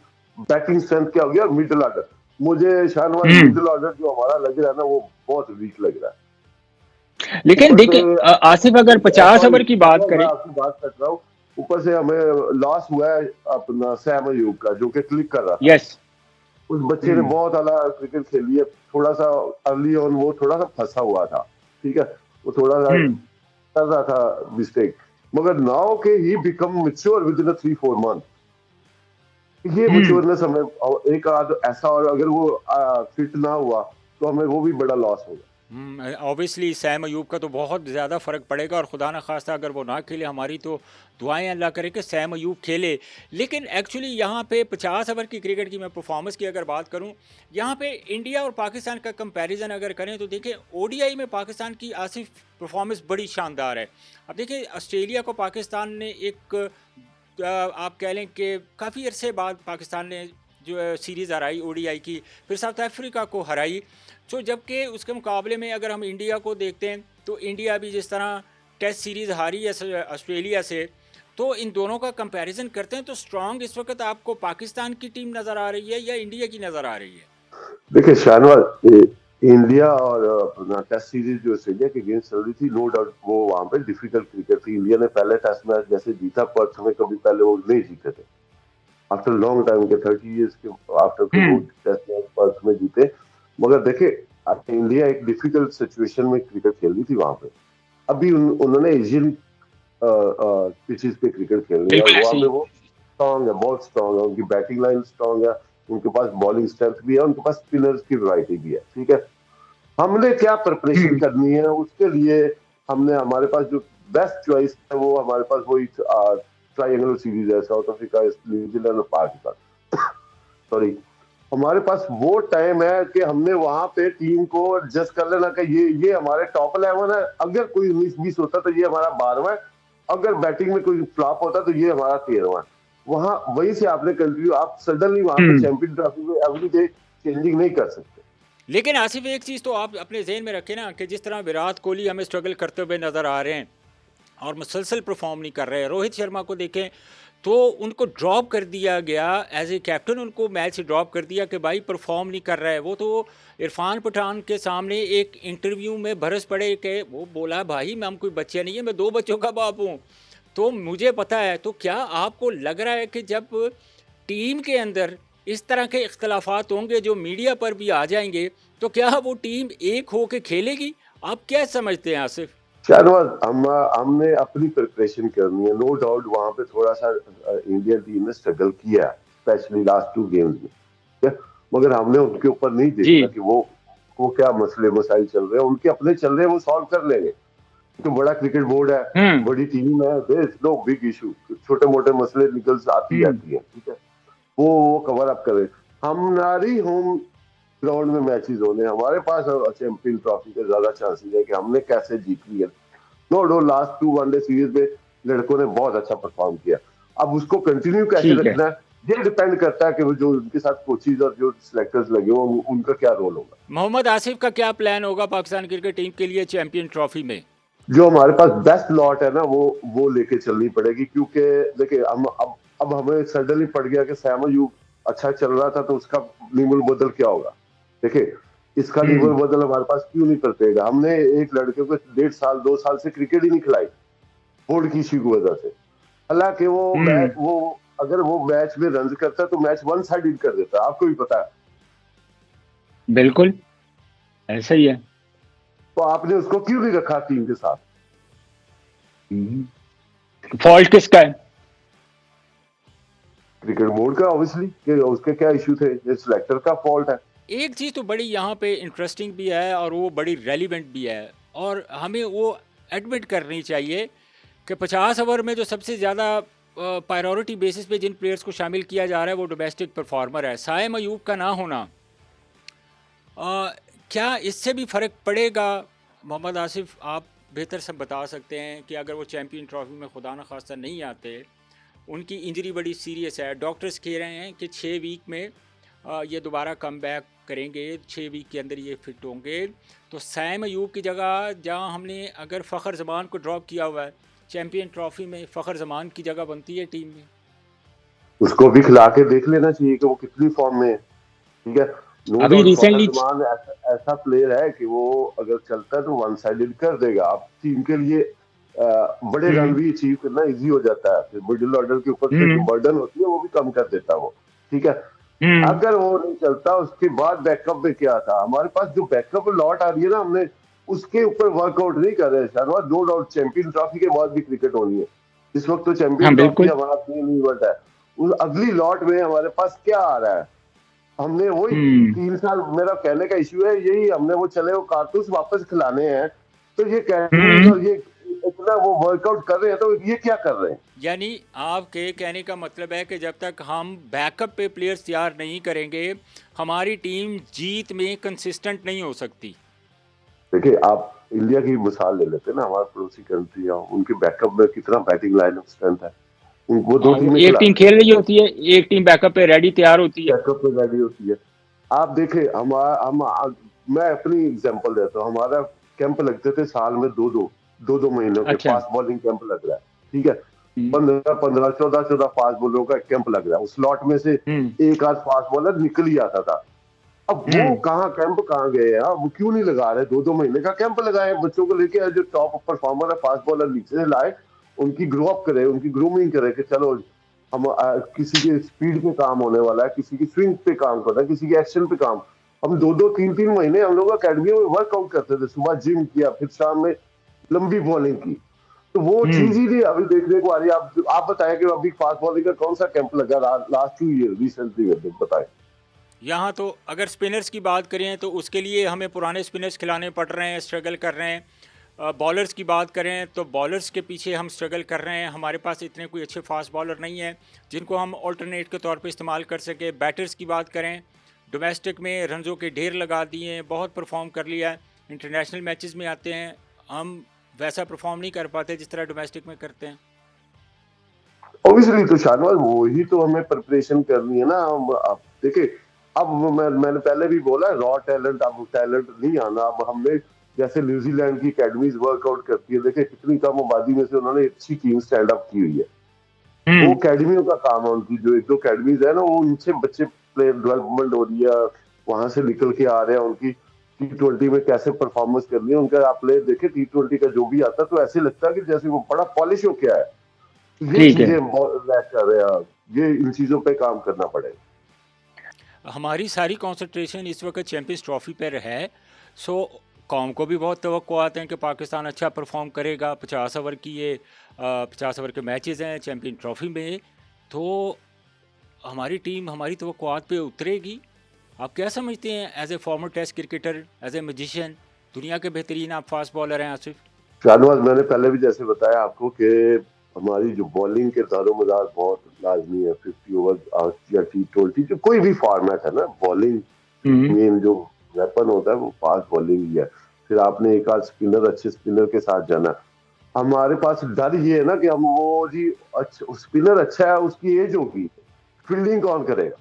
बैटिंग स्ट्रेंथ क्या होगी, और मिडिल ऑर्डर। मुझे शानवार मिडिल ऑर्डर जो हमारा लग रहा है ना, वो बहुत वीक लग रहा है। लेकिन देखिए आसिफ, अगर 50 ओवर की बात करें, आपकी बात कर रहा हूँ, ऊपर से हमें लॉस हुआ है अपना सैम अयूब का, जो कि क्लिक कर रहा था। उस बच्चे ने बहुत आला क्रिकेट खेली है। थोड़ा सा अर्ली ऑन वो थोड़ा सा फंसा हुआ था, ठीक है, वो थोड़ा सा कर रहा था मिस्टेक, मगर नाउ के he become mature with in 3-4 month. ये हम्म। मेच्योरनेस हमें, और एक आध ऐसा, और अगर वो फिट ना हुआ तो हमें वो भी बड़ा लॉस होगा। ऑब्वियसली सैम अयूब का तो बहुत ज़्यादा फ़र्क पड़ेगा, और खुदा न खास्ता अगर वो ना खेले, हमारी तो दुआएं अल्लाह करे कि सैम अयूब खेले। लेकिन एक्चुअली यहाँ पे 50 ओवर की क्रिकेट की मैं परफॉर्मेंस की अगर बात करूँ, यहाँ पे इंडिया और पाकिस्तान का कंपैरिजन अगर करें तो देखिए ओडीआई में पाकिस्तान की आसिफ परफॉर्मेंस बड़ी शानदार है। अब देखिए ऑस्ट्रेलिया को पाकिस्तान ने एक आप कह लें कि काफ़ी अरसे बाद पाकिस्तान ने जो सीरीज़ हराई ओडीआई की, फिर साउथ अफ्रीका को हराई। तो जबकि उसके मुकाबले में अगर हम इंडिया को देखते हैं तो इंडिया भी जिस तरह टेस्ट सीरीज़ हारी है ऑस्ट्रेलिया से, तो इन दोनों का कंपैरिजन करते हैं तो स्ट्रांग इस वक्त आपको पाकिस्तान की टीम नज़र आ रही है या इंडिया की नज़र आ रही है? देखिए शाहनवाज, इंडिया और अपना टेस्ट सीरीज जो ऑस्ट्रेलिया के अगेंस्ट चल रही थी, नो डाउट वो वहां पे डिफिकल्ट क्रिकेट थी। इंडिया ने पहले टेस्ट मैच जैसे जीता, पर्थ में कभी पहले वो नहीं जीते थे आफ्टर लॉन्ग टाइम के 30 years के आफ्टर के वो हम्म। टेस्ट मैच पर्थ में जीते। मगर देखे, इंडिया एक डिफिकल्ट सिचुएशन में क्रिकेट खेल रही थी वहां पे। अभी उन्होंने एशियन पिचेस पे क्रिकेट खेलनी है, और बिल्कुल वहां ऐसे पे ही। वो स्ट्रांग है, बहुत स्ट्रांग है, उनकी बैटिंग लाइन स्ट्रांग है, उनके पास बॉलिंग स्ट्रेंथ भी है, उनके पास स्पिनर्स की वैरायटी भी है। ठीक है, हमने क्या प्रिपरेशन हम्म। करनी है उसके लिए, हमने हमारे पास जो बेस्ट चॉइस है वो हमारे पास वही ट्राइंगुलर सीरीज है, साउथ अफ्रीका, न्यूजीलैंड और पाकिस्तान। सॉरी, हमारे पास वो टाइम है कि हमने वहां पे टीम को एडजस्ट कर लेना कि ये हमारे टॉप 11 है, अगर कोई 19-20 होता तो ये हमारा 12वां है, अगर बैटिंग में कोई फ्लॉप होता तो ये हमारा 13वां है। वहां वहीं से आपने कंटिन्यू, आप सडनली वहां पे हम्म। चैंपियन ट्रॉफी में एवरी डे चेंजिंग नहीं कर सकते। लेकिन आसिफ एक चीज़ तो आप अपने जहन में रखें ना कि जिस तरह विराट कोहली हमें स्ट्रगल करते हुए नज़र आ रहे हैं और मुसलसल परफॉर्म नहीं कर रहे हैं, रोहित शर्मा को देखें तो उनको ड्रॉप कर दिया गया एज ए कैप्टन, उनको मैच से ड्रॉप कर दिया कि भाई परफॉर्म नहीं कर रहा है वो। तो इरफान पठान के सामने एक इंटरव्यू में बरस पड़े कि वो बोला भाई मैं हम कोई बच्चे नहीं है, मैं 2 बच्चों का बाप हूँ, तो मुझे पता है। तो क्या आपको लग रहा है कि जब टीम के अंदर इस तरह के इख्तलाफात होंगे जो मीडिया पर भी आ जाएंगे, तो क्या वो टीम एक हो के खेलेगी? आप क्या समझते हैं आसिफ? शाहनवाज, हमने अपनी प्रिपरेशन करनी है, नो डाउट वहां पे थोड़ा सा इंडियन टीम ने स्ट्रगल किया है, स्पेशली लास्ट 2 गेम्स में। ठीक है, मगर हमने उनके ऊपर नहीं जी। देखना कि वो क्या मसले मसाइल चल रहे हैं, उनके अपने चल रहे हैं, वो सॉल्व कर लेंगे। तो बड़ा क्रिकेट बोर्ड है, हम्म। बड़ी टीम है, there is no big issue, छोटे मोटे मसले निकल आती हम्म। रहती है। ठीक है, वो कवर अप करें। हमारी होम ग्राउंड में मैचेस होने, हमारे पास चैंपियन ट्रॉफी के ज्यादा चांसेस है कि हमने कैसे जीतनी है। No no, last 2 one day series में लड़कों ने बहुत अच्छा परफॉर्म किया, अब उसको कंटिन्यू कैसे ठीक है। रखना है ये डिपेंड करता है कि वो जो उनके साथ कोचेज और जो सिलेक्टर्स लगे हो उनका क्या रोल होगा। मोहम्मद आसिफ का क्या प्लान होगा पाकिस्तान क्रिकेट टीम के लिए चैंपियन ट्रॉफी में? जो हमारे पास बेस्ट लॉट है ना वो लेके चलनी पड़ेगी, क्योंकि देखिए हम अब हमें सडनली पड़ गया कि सैम अयूब अच्छा चल रहा था तो उसका नीमल बदल क्या होगा। देखिए, इसका नीमल बदल हमारे पास क्यों नहीं करतेगा। हमने एक लड़के को 1.5 साल 2 साल से क्रिकेट ही नहीं खिलाई बोर्ड की इश्यू की वजह से। हालांकि हम्म। वो अगर वो मैच में रन करता तो मैच वन साइडेड कर देता, आपको भी पता है। बिल्कुल ऐसा ही है। तो आपने उसको क्यों नहीं रखा टीम के साथ? फॉल्ट किसका है? क्रिकेट बोर्ड का ऑब्वियसली, कि उसके क्या इश्यू थे, ये सिलेक्टर का फॉल्ट है। एक चीज़ तो बड़ी यहाँ पे इंटरेस्टिंग भी है और वो बड़ी रेलिवेंट भी है, और हमें वो एडमिट करनी चाहिए कि 50 ओवर में जो सबसे ज़्यादा प्रायोरिटी बेसिस पे जिन प्लेयर्स को शामिल किया जा रहा है वो डोमेस्टिक परफॉर्मर है। साइम अयूब का ना होना क्या इससे भी फ़र्क पड़ेगा? मोहम्मद आसिफ, आप बेहतर से बता सकते हैं कि अगर वो चैम्पियन ट्रॉफी में खुदा न खास्ता नहीं आते, उनकी इंजरी बड़ी सीरियस है, डॉक्टर्स कह रहे हैं कि 6 वीक में ये दोबारा कम बैक करेंगे, 6 वीक के अंदर ये फिट होंगे। तो सैम अयूब की जगह जहां हमने अगर फ़खर ज़मान को ड्रॉप किया हुआ है चैम्पियन ट्रॉफी में, फ़खर ज़मान की जगह बनती है टीम में। उसको भी खिला के देख लेना चाहिए कि वो कितनी फॉर्म में है। ठीक है, नो अभी डाउट रिसेंटली। फखर जमान ऐसा प्लेयर है कि वो अगर चलता है तो वन साइडेड कर देगा। आप टीम के लिए बड़े रन भी अचीव करना इजी हो जाता है, फिर मिडिल ऑर्डर के ऊपर से जो हम्म। बर्डन होती है वो भी कम कर देता है वो। ठीक है, हम्म। अगर वो नहीं चलता उसके बाद बैकअप में क्या था, हमारे पास जो बैकअप लॉट आ रही है ना, हमने उसके ऊपर वर्कआउट नहीं कर रहे Shahnawaz. No doubt champion trophy के बाद भी क्रिकेट होनी है, इस वक्त तो हाँ चैंपियन ट्रॉफी बिल्कुल। हमारा मेन इवेंट है। उस अगली लॉट में हमारे पास क्या आ रहा है। हमने वही हम्म 3 साल, मेरा कहने का इश्यू है यही, हमने वो चले वो कारतूस वापस खिलाने हैं। तो ये अकेडमीज हम्म और ये इतना वो वर्कआउट कर रहे हैं, तो ये क्या कर रहे हैं। यानी आपके कहने का मतलब है कि जब तक हम बैकअप पे प्लेयर्स तैयार नहीं करेंगे हमारी टीम जीत में कंसिस्टेंट नहीं हो सकती। देखिए, आप इंडिया की मिसाल ले लेते हैं ना, हमारे पड़ोसी कंट्री है, उनके बैकअप में कितना बैटिंग लाइन स्ट्रेंथ है। वो दो हाँ, वो टीमें एक टीम खिलाते हैं, खेल रही होती है, एक टीम बैकअप पे रेडी तैयार होती है। बैकअप में रेडी होती है। आप देखें, मैं अपनी एग्जांपल देता हूँ। हमारा कैंप लगते थे साल में दो महीनों के, अच्छा। फास्ट बॉलिंग कैंप लग रहा है, ठीक है। हम्म 15 14 फास्ट बॉलरों का कैंप लग रहा है, उस लॉट में से हम्म एक आध फास्ट बॉलर निकल ही आता था। अब वो हम्म कहाँ कैंप कहाँ गए हैं, वो क्यों नहीं लगा रहे, 2 महीने का कैंप लगाए बच्चों को लेके, जो टॉप परफॉर्मर है फास्ट बॉलर नीचे से लाए, उनकी ग्रो अप करे, उनकी ग्रूमिंग करे कि चलो हम किसी के स्पीड पे काम होने वाला है, किसी की स्विंग पे काम करना है, किसी के एक्शन पे काम। हम 2 3 महीने हम लोग अकेडमी में वर्कआउट करते थे, सुबह जिम किया, फिर शाम में लंबी बॉलिंग की। तो वो चीज हम्म ही नहीं अभी देखने को आ रही है। आप बताएं कि अभी फास्ट बॉलिंग का कौन सा कैंप लगा लास्ट 2 ईयर रिसेंटली में, बताएं। यहाँ तो अगर स्पिनर्स की बात करें तो उसके लिए हमें पुराने स्पिनर्स खिलाने पड़ रहे हैं, स्ट्रगल कर रहे हैं। बॉलर्स की बात करें तो बॉलर्स के पीछे हम स्ट्रगल कर रहे हैं, हमारे पास इतने कोई अच्छे फास्ट बॉलर नहीं हैं जिनको हम ऑल्टरनेट के तौर पे इस्तेमाल कर सके। बैटर्स की बात करें, डोमेस्टिक में रनों के ढेर लगा दिए हैं, बहुत परफॉर्म कर लिया है। इंटरनेशनल मैचेस में आते हैं हम वैसा परफॉर्म नहीं कर पाते जिस तरह डोमेस्टिक में करते हैं। ऑब्वियसली, तो शाहनवाज वही तो हमें प्रिपरेशन करनी है ना। अब देखिए, अब मैंने पहले भी बोला, रॉ टैलेंट, अब टैलेंट नहीं आना। अब हमने जैसे न्यूजीलैंड की एकेडमीज वर्कआउट करती है, देखिए कितनी कम आबादी में से उन्होंने अच्छी टीम स्टैंड अप की हुई है। वो हम्म अकेडमियों का काम है उनकी, जो 1 2 अकेडमीज है ना, वो उनसे बच्चे प्लेयर डेवलपमेंट हो रही है, वहां से निकल के आ रहे हैं। उनकी T20 में कैसे परफॉर्मेंस करनी है, उनका आप प्लेयर देखे T20 का जो भी आता है, तो ऐसे लगता है कि जैसे वो बड़ा पॉलिश होके आया है। ये ठीक है। चीजें लैक कर रहे हैं, ये इन चीजों पे काम करना पड़ेगा। हमारी सारी कंसंट्रेशन इस वक्त चैंपियंस ट्रॉफी पर है। सो कौम को भी बहुत तवक्कुआत हैं कि पाकिस्तान अच्छा परफॉर्म करेगा। 50 ओवर की ये 50 ओवर के मैचेस हैं चैंपियन ट्रॉफी में, तो हमारी टीम हमारी तवक्कुआत पे उतरेगी। आप क्या समझते हैं as a former test cricketer, as a magician, दुनिया के बेहतरीन आप फास्ट बॉलर हैं आसिफ। शाहनवाज, मैंने पहले भी जैसे बताया आपको कि हमारी जो बॉलिंग के दारोमदार बहुत लाजमी है। 50 ओवर या T20, जो कोई भी फॉर्मेट है ना, बॉलिंग हम्म मेन जो वेपन होता है वो फास्ट बॉलिंग ही है। फिर आपने एक आध स्पिनर, अच्छे स्पिनर के साथ जाना। हमारे पास डर ये है ना कि हम वो जी, अच्छा स्पिनर अच्छा है, उसकी एज होगी, फील्डिंग कौन करेगा,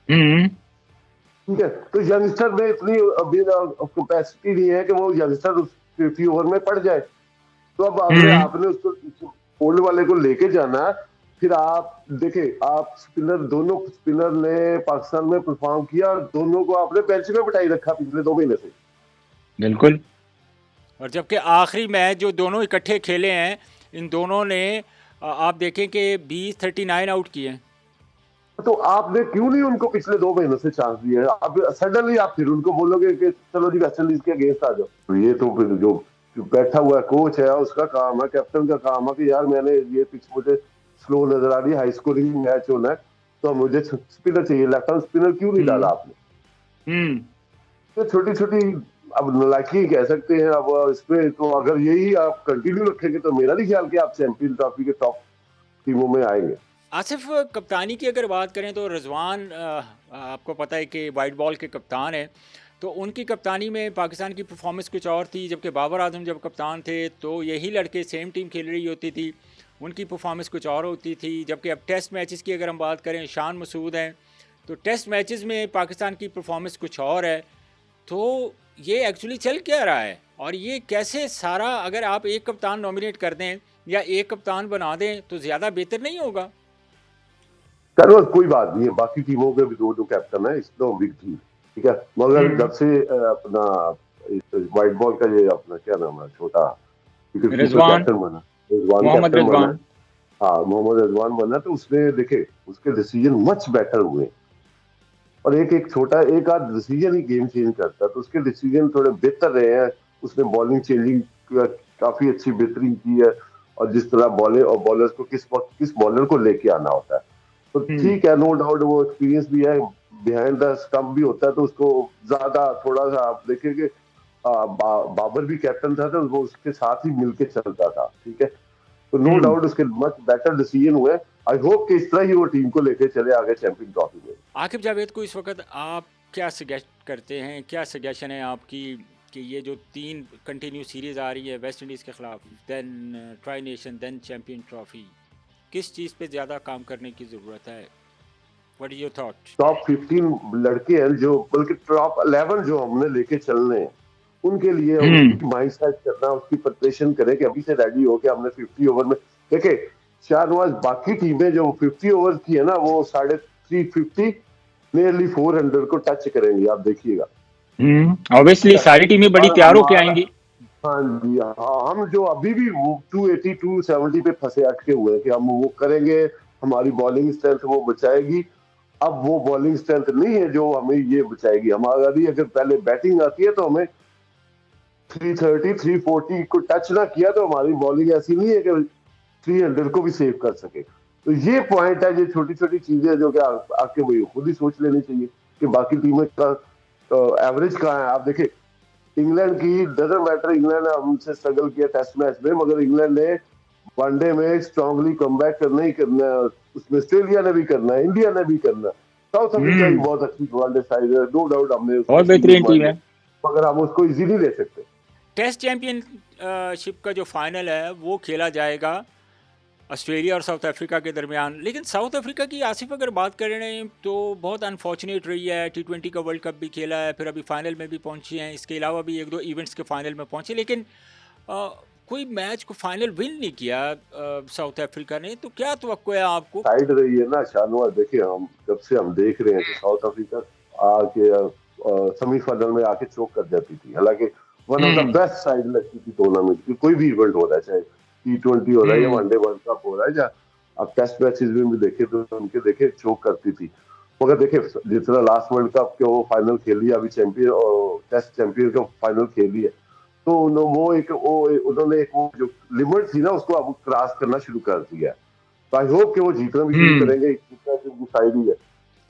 हम्म ठीक है। तो यंगस्टर में इतनी अभी कैपेसिटी नहीं है कि वो यंगस्टर उस 50 ओवर में पड़ जाए। तो अब अगर हम्म आपने उसको ओल्ड वाले को लेके जाना, फिर आप देखें, आप स्पिनर, दोनों स्पिनर ने पाकिस्तान में परफॉर्म किया और दोनों को आपने बेंच में बिठाई रखा पिछले 2 महीने से। बिल्कुल। और जबकि आखिरी मैच जो दोनों इकट्ठे खेले हैं इन दोनों ने आप देखें कि 20 39 आउट किए हैं। तो आपने क्यों नहीं उनको पिछले 2 महीनों से चांस दिया? अब सडनली आप फिर उनको बोलोगे कि चलो जी वेस्ट इंडीज के अगेंस्ट आ जाओ। तो ये तो फिर जो बैठा हुआ कोच है उसका काम है, कैप्टन का काम है कि यार मैंने ये पिच मुझे स्लो नजर आ रही है, हाई स्कोरिंग मैच होना है, तो मुझे स्पिनर चाहिए, लेफ्ट आर्म स्पिनर क्यों नहीं डाला हम्म आपने? हम्म तो छोटी छोटी अब नालायकी कह सकते हैं। अब इसमें तो अगर यही आप कंटिन्यू रखेंगे तो मेरा नहीं ख्याल कि आप चैंपियन ट्रॉफी के टॉप टीमों में आएंगे। आसिफ, कप्तानी की अगर बात करें तो रिजवान आपको पता है कि वाइट बॉल के कप्तान हैं, तो उनकी कप्तानी में पाकिस्तान की परफॉर्मेंस कुछ और थी। जबकि बाबर आजम जब कप्तान थे तो यही लड़के सेम टीम खेल रही होती थी, उनकी परफॉर्मेंस कुछ और होती थी। जबकि अब टेस्ट मैचेस की अगर हम बात करें, शान मसूद हैं, तो टेस्ट मैचेस में पाकिस्तान की परफॉर्मेंस कुछ और है। तो ये एक्चुअली चल क्या रहा है और ये कैसे सारा, अगर आप एक कप्तान नॉमिनेट कर दें या एक कप्तान बना दें तो ज़्यादा बेहतर नहीं होगा? चलो कोई बात नहीं है, बाकी टीमों के भी दो कैप्टन है, इसमें बिग टीम, ठीक है। मगर जब से अपना व्हाइट बॉल का ये अपना क्या नाम है, छोटा रिजवान, कैप्टन बना, रिजवान मोहम्मद कैप्टन बना, रिजवान। हाँ मोहम्मद रिजवान बना, तो उसने देखे उसके डिसीजन मच बेटर हुए। और एक छोटा एक आध डिसीजन ही गेम चेंज करता है, तो उसके डिसीजन थोड़े बेहतर रहे हैं। उसने बॉलिंग चेंजिंग काफी अच्छी बेहतरीन की है, और जिस तरह बॉलर और बॉलर्स को किस बॉलर को लेके आना होता है, तो ठीक है, नो डाउट वो एक्सपीरियंस भी है, बिहाइंड द स्टंप भी होता है, तो उसको ज्यादा थोड़ा सा आप देखेंगे बाबर भी कैप्टन था तो वो उसके साथ ही मिलके चलता था, ठीक है। तो नो डाउट उसके मच बेटर डिसीजन हुए। आई होप कि इस तरह ही वो टीम को लेके चले आगे चैंपियन ट्रॉफी में। आकिब जावेद को इस वक्त आप क्या सजेस्ट करते हैं, क्या सजेशन है आपकी कि ये जो 3 कंटिन्यू सीरीज़ आ रही है वेस्ट इंडीज़ के ख़िलाफ़, then tri nation, then champion trophy, किस चीज़ पे ज़्यादा काम करने की ज़रूरत है? What is your thought? Top 15 लड़के हैं जो, बल्कि टॉप 11 जो हमने लेके चलने हैं, उनके लिए उसकी माइंड सेट करना, उसकी प्रिपरेशन करें कि अभी से रेडी हो के हमने 50 ओवर में देखे। शाहनवाज बाकी टीमें जो 50 ओवर की है ना, वो 350 नियरली 400 को टच करेंगी, आप देखिएगा। ऑब्वियसली सारी टीमें बड़ी तैयार होके आएंगी। हाँ जी, हाँ, हम जो अभी भी 280 270 पे फंसे अटके हुए हैं कि हम वो करेंगे, हमारी बॉलिंग स्ट्रेंथ वो बचाएगी। अब वो बॉलिंग स्ट्रेंथ नहीं है जो हमें ये बचाएगी। हमारी अगर पहले बैटिंग आती है तो हमें 330 340 को टच ना किया तो हमारी बॉलिंग ऐसी नहीं है कि 300 को भी सेव कर सके। तो ये पॉइंट है, ये छोटी छोटी चीजें जो कि आपके वही खुद ही सोच लेनी चाहिए कि बाकी टीमें का एवरेज कहाँ है। आप देखिए इंग्लैंड की, डजंट मैटर, इंग्लैंड ने हमसे स्ट्रगल किया टेस्ट मैच में, मगर इंग्लैंड ने वनडे में स्ट्रांगली कमबैक करना ही करना है। उसमें ऑस्ट्रेलिया ने भी करना है, इंडिया ने भी करना है। साउथ अफ्रीका की बहुत अच्छी वनडे साइड है, नो डाउट, हमने बहुत बेहतरीन टीम है, मगर हम उसको इजी नहीं ले सकते। टेस्ट चैंपियनशिप का जो फाइनल है वो खेला जाएगा ऑस्ट्रेलिया और साउथ अफ्रीका के दरमियान। लेकिन साउथ अफ्रीका की आसिफ अगर बात करें तो बहुत अनफॉर्चुनेट रही है, T20 का वर्ल्ड कप भी खेला है, फिर अभी फाइनल में भी पहुंची हैं, इसके अलावा भी 1-2 इवेंट्स के फाइनल में पहुंचे, लेकिन कोई मैच को फाइनल विन नहीं किया साउथ अफ्रीका ने। तो क्या तवक्को है आपको? साइड रही है ना शानवार, देखिए हम जब से हम देख रहे हैं कि साउथ अफ्रीका आके सेमीफाइनल में आके चोक कर जाती थी, हालांकि one of the best side लगती थी टूर्नामेंट की, कोई भी इवेंट हो रहा है, चाहे T20 हो रहा है या वनडे वर्ल्ड कप हो रहा है, या अब टेस्ट मैचेस में भी देखे तो उनके देखे चोक करती थी। मगर देखे जितना लास्ट वर्ल्ड कप के वो फाइनल खेली, अभी चैंपियन और टेस्ट चैंपियन का फाइनल खेली है, तो उन्होंने एक वो जो लिमिट थी ना उसको अब क्रॉस करना शुरू कर दिया है। तो आई होप कि वो जीतना भी शुरू करेंगे, डिसाइड ही है।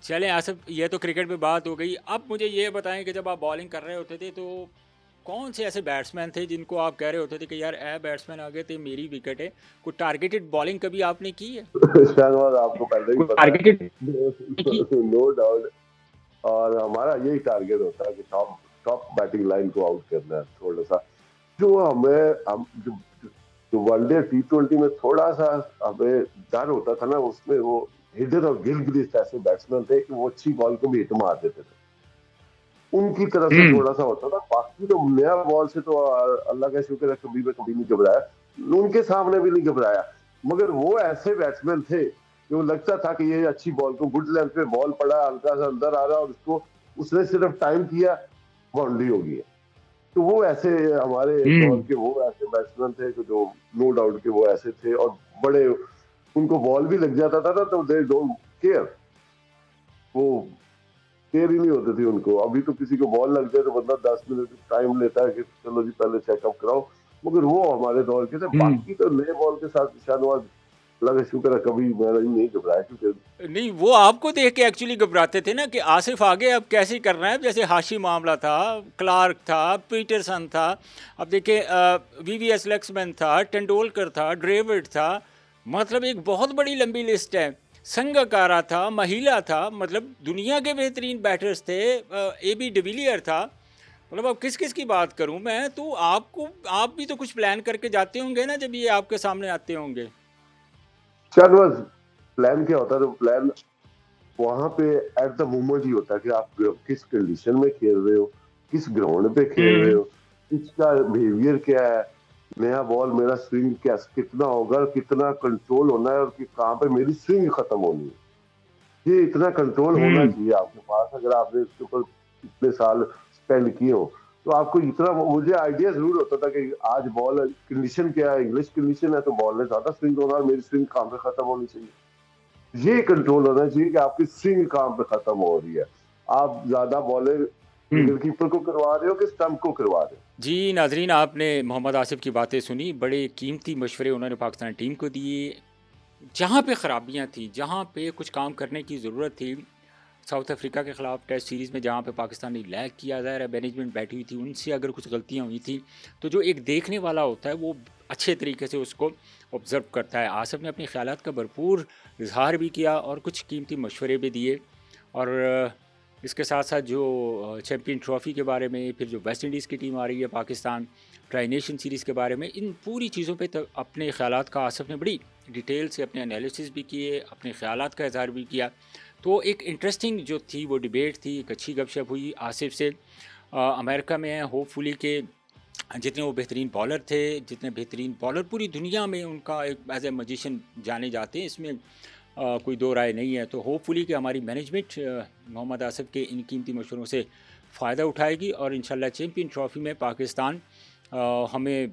चलें आसिफ, ये तो क्रिकेट में बात हो गई। अब मुझे ये बताएं कि जब आप बॉलिंग कर रहे होते थे तो कौन से ऐसे बैट्समैन थे जिनको आप कह रहे होते थे कि यार ए बैट्समैन आ गए थे, मेरी विकेट है? कोई टारगेटेड बॉलिंग कभी आपने की है? शाहनवाज आपको पहले ही पता है, नो डाउट। और हमारा यही टारगेट होता है कि टॉप बैटिंग लाइन को आउट करना है थोड़ा सा। जो हम जो वनडे T20 में थोड़ा सा हमें डर होता था ना, उसमें वो हिडन और गिलक्रिस्ट ऐसे बैट्समैन थे कि वो अच्छी बॉल को भी हिट मार देते थे, उनकी तरफ से थोड़ा सा होता था। बाकी तो नया बॉल से तो अल्लाह का शुक्र है कभी नहीं घबराया, उनके सामने भी नहीं घबराया। मगर वो ऐसे बैट्समैन थे जो लगता था कि ये अच्छी बॉल को, गुड लेंथ पे बॉल पड़ा, हल्का सा अंदर आ रहा और उसको उसने सिर्फ टाइम किया, बाउंड्री हो गई है। तो वो ऐसे हमारे दौर के वो ऐसे बैट्समैन थे जो नो डाउट के वो ऐसे थे, और बड़े उनको बॉल भी लग जाता था ना तो दे डोंट केयर, वो केयर ही नहीं होती थी उनको। अभी तो किसी को बॉल लग जाए तो बंदा 10 मिनट टाइम लेता है कि चलो जी पहले चेकअप कराओ, मगर वो हमारे दौर के थे। बाकी तो नए बॉल के साथ शानवाज लगा शुक्र है कभी मैंने नहीं घबराया, क्योंकि नहीं, वो आपको देख के एक्चुअली घबराते थे ना कि आसिफ आगे अब कैसे करना है। जैसे हाशी मामला था, क्लार्क था, पीटरसन था, अब देखिए VVS लक्ष्मण था, तेंदुलकर था, ड्रेविड था, मतलब एक बहुत बड़ी लंबी लिस्ट है। संगकारा था, महिला था, मतलब दुनिया के बेहतरीन बैटर्स थे, AB डिविलियर था। मतलब अब किस किस की बात करूं मैं? तो आप भी तो कुछ प्लान करके जाते होंगे ना जब ये आपके सामने आते होंगे। शानवाज प्लान क्या होता है? तो प्लान वहां पे एट द मोमेंट ही होता है कि आप किस कंडीशन में खेल रहे हो, किस ग्राउंड पे खेल रहे हो, किसका बिहेवियर क्या है, नया बॉल मेरा स्विंग क्या कितना होगा, कितना कंट्रोल होना है, और कहाँ पे मेरी स्विंग खत्म होनी है। ये इतना कंट्रोल होना चाहिए आपके पास, अगर आपने इसके ऊपर इतने साल स्पेंड किए हो तो आपको इतना। मुझे आइडिया जरूर होता था कि आज बॉल कंडीशन क्या है, इंग्लिश कंडीशन है तो बॉल ने ज्यादा स्विंग होना और मेरी स्विंग कहाँ पे खत्म होनी चाहिए। ये कंट्रोल होना चाहिए कि आपकी स्विंग कहाँ पे खत्म हो रही है, आप ज्यादा बॉलर विकेटकीपर को करवा रहे हो कि स्टंप को करवा रहे हो। जी नाजरीन, आपने मोहम्मद आसिफ की बातें सुनी, बड़े कीमती मशवरे उन्होंने पाकिस्तान टीम को दिए। जहाँ पे ख़राबियाँ थी, जहाँ पे कुछ काम करने की ज़रूरत थी, साउथ अफ्रीका के ख़िलाफ़ टेस्ट सीरीज़ में जहाँ पे पाकिस्तान ने लैग किया, ज़ाहिर है मैनेजमेंट बैठी हुई थी, उनसे अगर कुछ गलतियाँ हुई थी, तो जो एक देखने वाला होता है वो अच्छे तरीके से उसको ऑब्ज़र्व करता है। आसिफ ने अपने ख़यालात का भरपूर इज़हार भी किया और कुछ कीमती मशवरे भी दिए। और इसके साथ-साथ जो चैंपियन ट्रॉफ़ी के बारे में, फिर जो वेस्ट इंडीज़ की टीम आ रही है पाकिस्तान, ट्राई नेशन सीरीज़ के बारे में, इन पूरी चीज़ों पे त अपने ख़यालात का आसिफ ने बड़ी डिटेल से अपने एनालिसिस भी किए, अपने ख़यालात का इज़हार भी किया। तो एक इंटरेस्टिंग जो थी वो डिबेट थी, एक अच्छी गपशप हुई आसिफ से। अमेरिका में हैं, होपफुली के जितने वो बेहतरीन बॉलर थे, जितने बेहतरीन बॉलर पूरी दुनिया में उनका एक एज़ ए मैजिशियन जाने जाते हैं, इसमें कोई दो राय नहीं है। तो होपफुली कि हमारी मैनेजमेंट मोहम्मद आसिफ के इन कीमती मशवरों से फ़ायदा उठाएगी और इंशाल्लाह चैंपियन ट्रॉफ़ी में पाकिस्तान हमें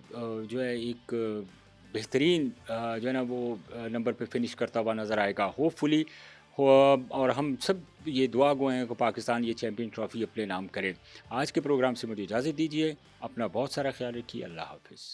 जो है एक बेहतरीन जो है ना वो नंबर पे फिनिश करता हुआ नज़र आएगा होपफुली। हो और हम सब ये दुआ गो हैं कि पाकिस्तान ये चैंपियन ट्रॉफ़ी अपने नाम करे। आज के प्रोग्राम से मुझे इजाज़त दीजिए। अपना बहुत सारा ख्याल रखिए। अल्लाह हाफ़िज़।